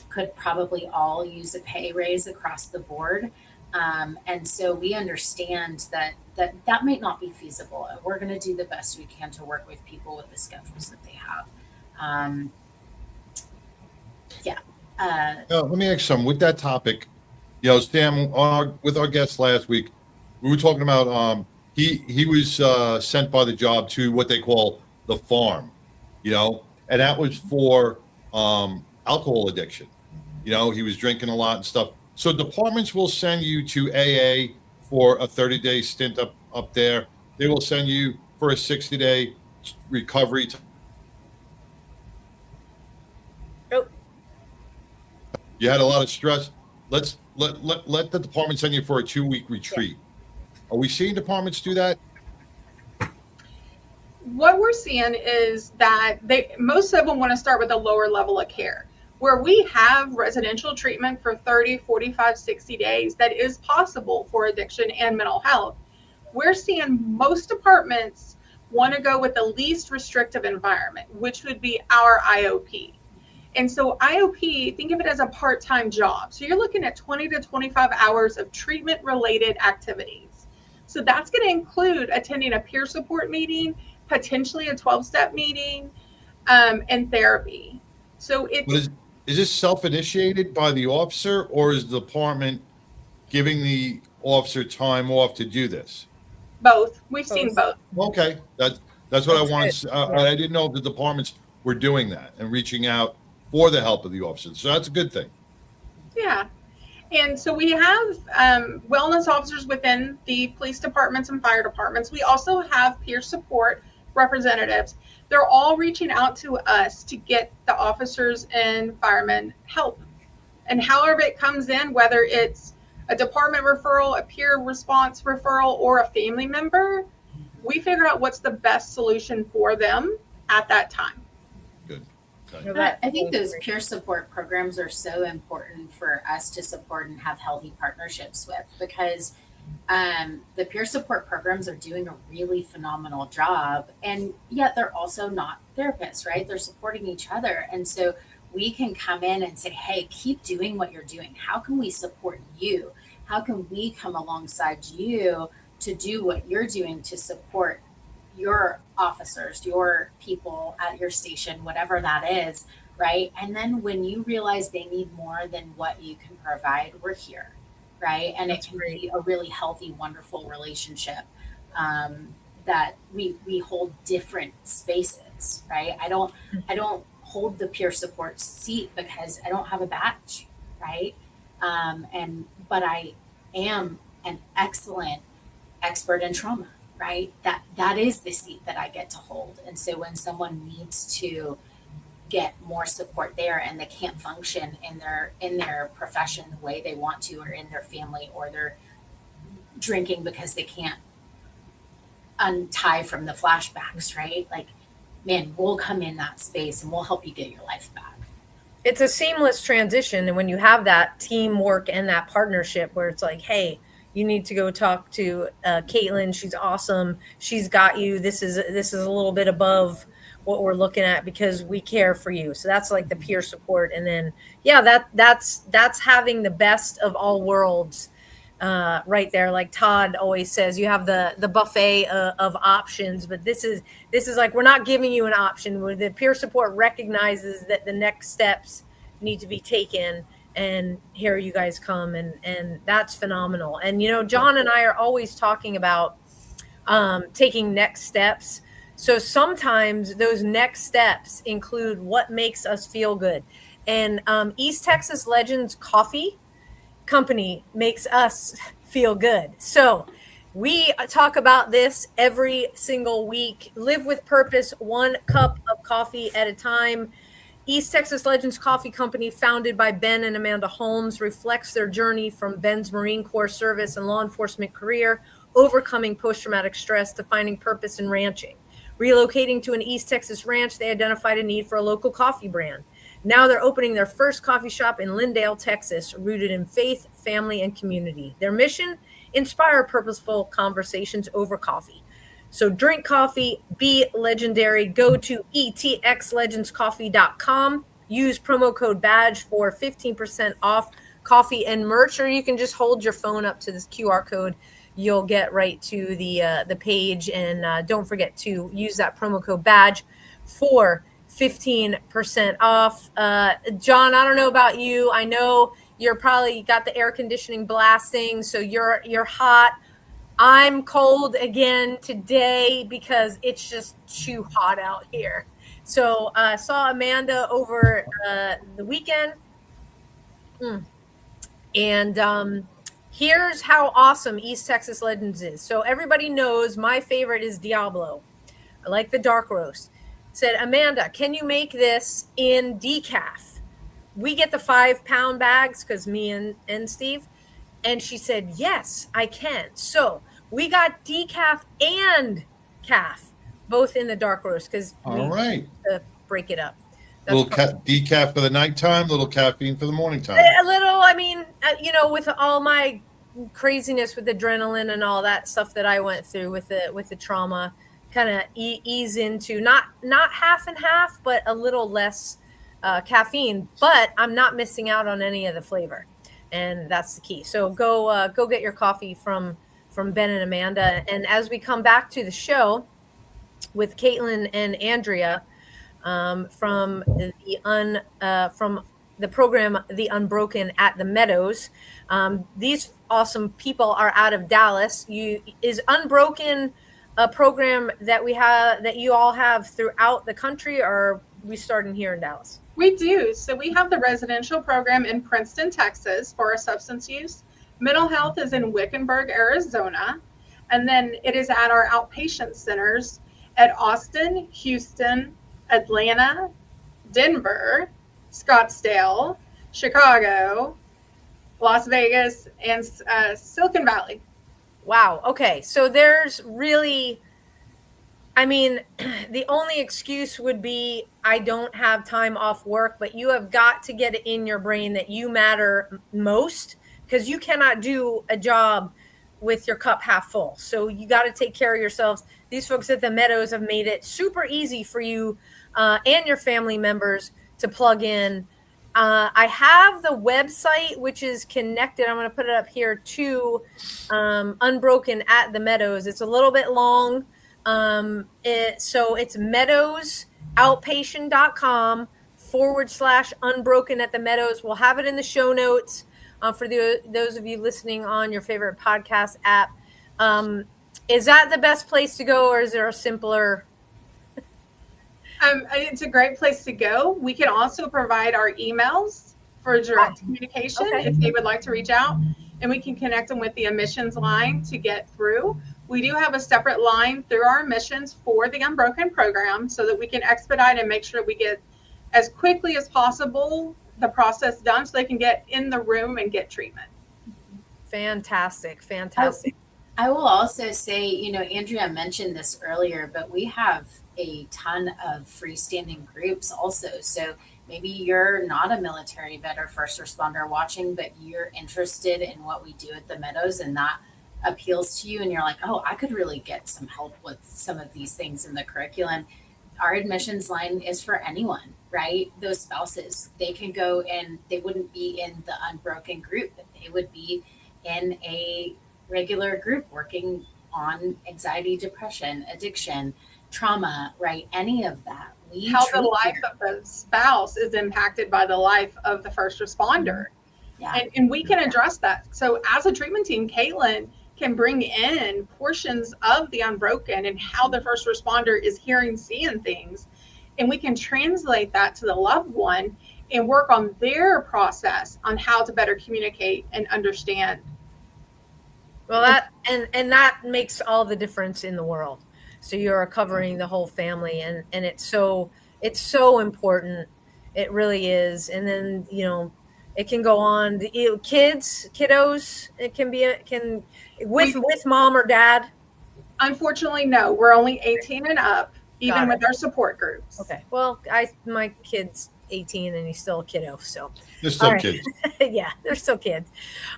could probably all use a pay raise across the board. And so we understand that might not be feasible. And we're going to do the best we can to work with people with the schedules that they have. Let me ask some with that topic. Sam, with our guest last week, we were talking about he was sent by the job to what they call the farm, and that was for alcohol addiction. He was drinking a lot and stuff. So departments will send you to AA for a 30-day stint up there. They will send you for a 60-day recovery. You had a lot of stress. Let the department send you for a 2-week retreat. Are we seeing departments do that? What we're seeing is that most of them want to start with a lower level of care. Where we have residential treatment for 30, 45, 60 days, that is possible for addiction and mental health. We're seeing most departments want to go with the least restrictive environment, which would be our IOP. And so IOP, think of it as a part-time job. So you're looking at 20 to 25 hours of treatment-related activities. So that's going to include attending a peer support meeting, potentially a 12-step meeting, and therapy. So Is this self-initiated by the officer, or is the department giving the officer time off to do this? both. We've seen both. Okay, that's what I wanted. I didn't know if the departments were doing that and reaching out for the help of the officers. So that's a good thing. Yeah. And so we have wellness officers within the police departments and fire departments. We also have peer support representatives. They're all reaching out to us to get the officers and firemen help. And however it comes in, whether it's a department referral, a peer response referral, or a family member, we figure out what's the best solution for them at that time. Good. But I think those peer support programs are so important for us to support and have healthy partnerships with, because the peer support programs are doing a really phenomenal job. And yet they're also not therapists, right? They're supporting each other. And so we can come in and say, hey, keep doing what you're doing. How can we support you? How can we come alongside you to do what you're doing to support your officers, your people at your station, whatever that is, right? And then when you realize they need more than what you can provide, we're here, right? And it can be a really healthy, wonderful relationship that we hold different spaces, right? I don't hold the peer support seat because I don't have a badge, right? But I am an excellent expert in trauma, right? That is the seat that I get to hold. And so when someone needs to get more support there and they can't function in their profession the way they want to, or in their family, or they're drinking because they can't untie from the flashbacks, right? Like, man, we'll come in that space and we'll help you get your life back. It's a seamless transition. And when you have that teamwork and that partnership where it's like, hey, you need to go talk to Caitlin. She's awesome. She's got you. This is a little bit above what we're looking at because we care for you. So that's like the peer support. And then, yeah, that's having the best of all worlds right there. Like Todd always says, you have the buffet of options, but this is like, we're not giving you an option. Where the peer support recognizes that the next steps need to be taken. And here you guys come, and that's phenomenal. And, you know, John and I are always talking about taking next steps. So sometimes those next steps include what makes us feel good. And East Texas Legends Coffee Company makes us feel good. So we talk about this every single week. Live with purpose, 1 cup of coffee at a time. East Texas Legends Coffee Company, founded by Ben and Amanda Holmes, reflects their journey from Ben's Marine Corps service and law enforcement career, overcoming post-traumatic stress to finding purpose in ranching. Relocating to an East Texas ranch, they identified a need for a local coffee brand. Now they're opening their first coffee shop in Lindale, Texas, rooted in faith, family, and community. Their mission? Inspire purposeful conversations over coffee. So drink coffee, be legendary. Go to etxlegendscoffee.com. Use promo code BADGE for 15% off coffee and merch, or you can just hold your phone up to this QR code. You'll get right to the page. And don't forget to use that promo code BADGE for 15% off. John, I don't know about you. I know you're probably got the air conditioning blasting, so you're hot. I'm cold again today because it's just too hot out here. So I saw Amanda over the weekend. And here's how awesome East Texas Legends is. So everybody knows my favorite is Diablo. I like the dark roast. Said, Amanda, can you make this in decaf? We get the 5-pound bags because me and Steve. And she said, yes, I can. So we got decaf and calf, both in the dark roast because all right, to break it up. Little decaf for the nighttime, little caffeine for the morning time. A little, I mean, you know, with all my craziness with adrenaline and all that stuff that I went through with the trauma, kind of ease into not half and half, but a little less caffeine. But I'm not missing out on any of the flavor. And that's the key. So go get your coffee from from Ben and Amanda. And as we come back to the show with Caitlin and Andrea from the program The Unbroken at the Meadows, these awesome people are out of Dallas. Is Unbroken a program that you all have throughout the country, or are we starting here in Dallas? We do. So we have the residential program in Princeton, Texas for substance use. Mental health is in Wickenburg, Arizona. And then it is at our outpatient centers at Austin, Houston, Atlanta, Denver, Scottsdale, Chicago, Las Vegas, and Silicon Valley. Wow. Okay. So there's really, I mean, the only excuse would be I don't have time off work, but you have got to get it in your brain that you matter most, because you cannot do a job with your cup half full. So you got to take care of yourselves. These folks at the Meadows have made it super easy for you and your family members to plug in. I have the website, which is connected. I'm going to put it up here to Unbroken at the Meadows. It's a little bit long. So it's meadowsoutpatient.com/Unbroken at the Meadows. We'll have it in the show notes for those of you listening on your favorite podcast app. Is that the best place to go, or is there a simpler? It's a great place to go. We can also provide our emails for direct communication if they would like to reach out, and we can connect them with the admissions line to get through. We do have a separate line through our admissions for the Unbroken program so that we can expedite and make sure we get as quickly as possible the process done so they can get in the room and get treatment. Fantastic. I will also say, Andrea mentioned this earlier, but we have a ton of freestanding groups also. So maybe you're not a military vet or first responder watching, but you're interested in what we do at the Meadows, and that appeals to you, and you're like, oh, I could really get some help with some of these things in the curriculum. Our admissions line is for anyone, right? Those spouses, they can go, and they wouldn't be in the Unbroken group, but they would be in a regular group working on anxiety, depression, addiction, trauma, right? Any of that. How the life of the spouse is impacted by the life of the first responder. Yeah. And we can address that. So as a treatment team, Caitlin can bring in portions of the Unbroken and how the first responder is hearing, seeing things. And we can translate that to the loved one and work on their process on how to better communicate and understand. Well, that makes all the difference in the world. So you're covering the whole family, and it's so important. It really is. And then, it can go on. Kiddos, it can be with mom or dad. Unfortunately, no. We're only 18 and up, even with our support groups. Okay. Well, my kid's 18 and he's still a kiddo, so They're still kids. Yeah, they're still kids.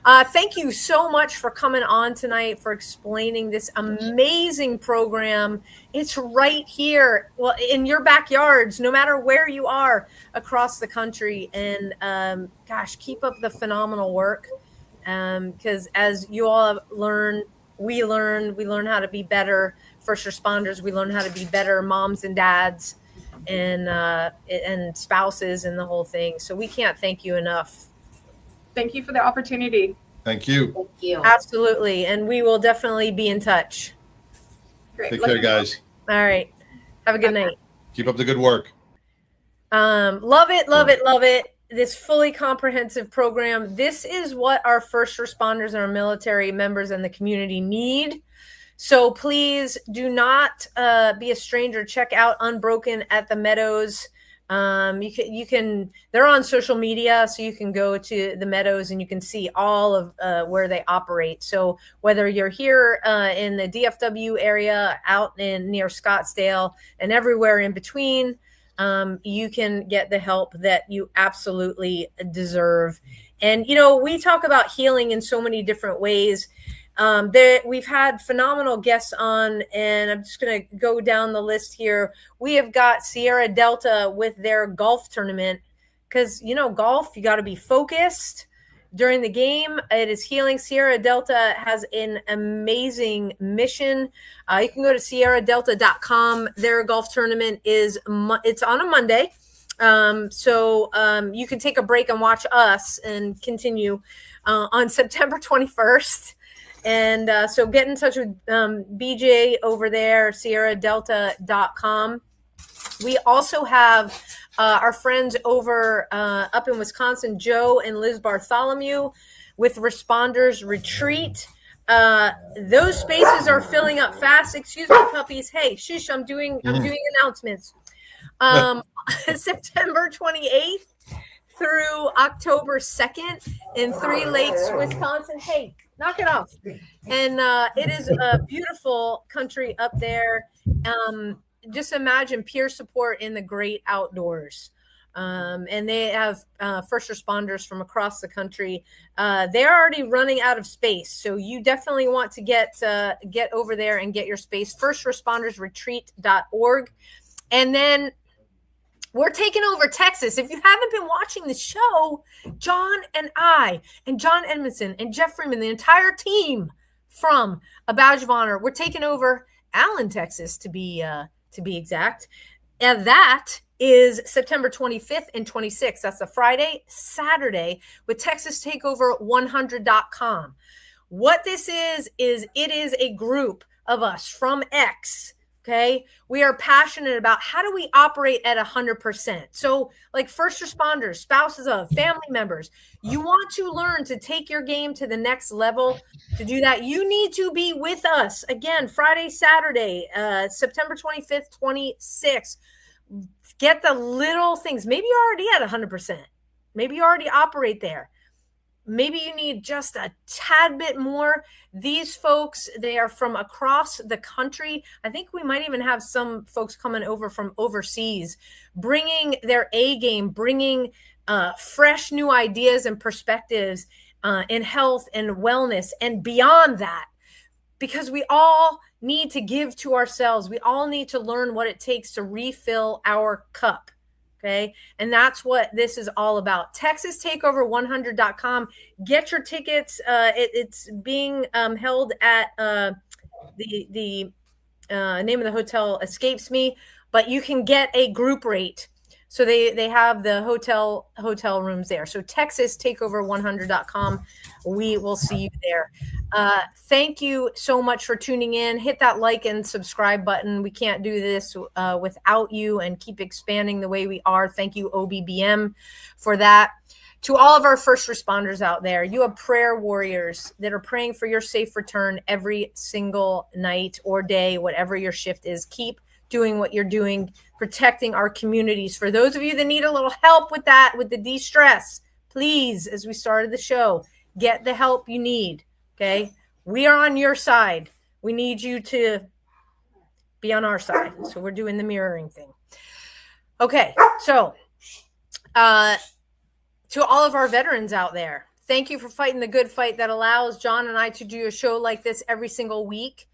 Thank you so much for coming on tonight, for explaining this amazing program. It's right here, well, in your backyards, no matter where you are across the country. And gosh, keep up the phenomenal work, because as you all have learned, we learn how to be better first responders. We learn how to be better moms and dads, and spouses, and the whole thing. So we can't thank you enough. Thank you for the opportunity. Thank you. Thank you. Absolutely. And we will definitely be in touch. Great. Take care, guys. All right. Have a good night. Keep up the good work. Love it. This fully comprehensive program. This is what our first responders and our military members and the community need. So please do not be a stranger. Check out Unbroken at the Meadows. You can, they're on social media, so you can go to the Meadows and you can see all of where they operate. So whether you're here in the DFW area, out near Scottsdale, and everywhere in between, you can get the help that you absolutely deserve. And, we talk about healing in so many different ways. We've had phenomenal guests on, and I'm just going to go down the list here. We have got Sierra Delta with their golf tournament, because, golf, you got to be focused. during the game. It is healing. Sierra Delta has an amazing mission. You can go to sierradelta.com. Their golf tournament it's on a Monday. So you can take a break and watch us and continue on September 21st. And so get in touch with BJ over there, sierradelta.com. We also have our friends over up in Wisconsin, Joe and Liz Bartholomew, with Responders Retreat. Those spaces are filling up fast. Excuse me, puppies. Hey, shush! I'm doing announcements. September 28th through October 2nd in Three Lakes, Wisconsin. Hey, knock it off! And it is a beautiful country up there. Just imagine peer support in the great outdoors. And they have first responders from across the country. They're already running out of space. So you definitely want to get over there and get your space. Firstrespondersretreat.org. And then we're taking over Texas. If you haven't been watching the show, John and I and John Edmondson and Jeff Freeman, the entire team from A Badge of Honor, we're taking over Allen, Texas, to be exact. And that is September 25th and 26th. That's a Friday, Saturday with TexasTakeover100.com. What this is it is a group of us from X. Okay. We are passionate about how do we operate at 100%. So like first responders, spouses of, family members, you want to learn to take your game to the next level. To do that, you need to be with us again, Friday, Saturday, September 25th, 26th. Get the little things. Maybe you're already at 100%. Maybe you already operate there. Maybe you need just a tad bit more. These folks, they are from across the country. I think we might even have some folks coming over from overseas, bringing their A game, bringing fresh new ideas and perspectives in health and wellness and beyond that, because we all need to give to ourselves. We all need to learn what it takes to refill our cup. Okay. And that's what this is all about. TexasTakeover100.com. Get your tickets. It's being held at the name of the hotel escapes me, but you can get a group rate. So they have the hotel rooms there. So TexasTakeover100.com. We will see you there. Thank you so much for tuning in. Hit that like and subscribe button. We can't do this without you, and keep expanding the way we are. Thank you, OBBM, for that. To all of our first responders out there, you have prayer warriors that are praying for your safe return every single night or day, whatever your shift is. Keep doing what you're doing, protecting our communities. For those of you that need a little help with that, with the de-stress, please, as we started the show, get the help you need. Okay. We are on your side. We need you to be on our side. So we're doing the mirroring thing. Okay. So, to all of our veterans out there, thank you for fighting the good fight that allows John and I to do a show like this every single week.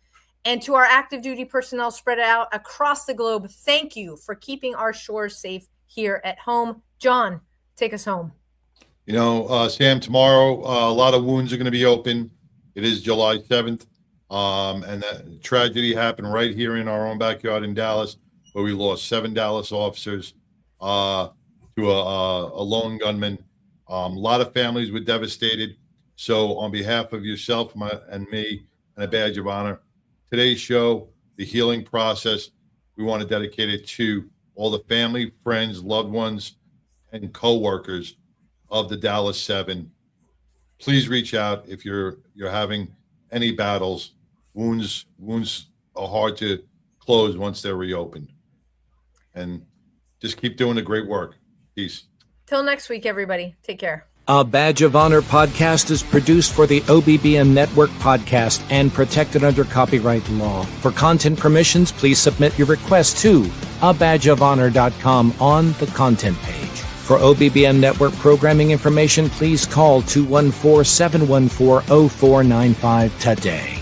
And to our active duty personnel spread out across the globe, thank you for keeping our shores safe here at home. John, take us home. You know, Sam, tomorrow, a lot of wounds are going to be open. It is July 7th. And that tragedy happened right here in our own backyard in Dallas, where we lost 7 Dallas officers to a lone gunman. A lot of families were devastated. So on behalf of yourself and me and A Badge of Honor, today's show, the healing process, we want to dedicate it to all the family, friends, loved ones, and co-workers of the Dallas 7. Please reach out if you're having any battles. Wounds are hard to close once they're reopened. And just keep doing the great work. Peace. Till next week, everybody. Take care. A Badge of Honor podcast is produced for the OBBM Network podcast and protected under copyright law. For content permissions, please submit your request to abadgeofhonor.com on the content page. For OBBM Network programming information, please call 214-714-0495 today.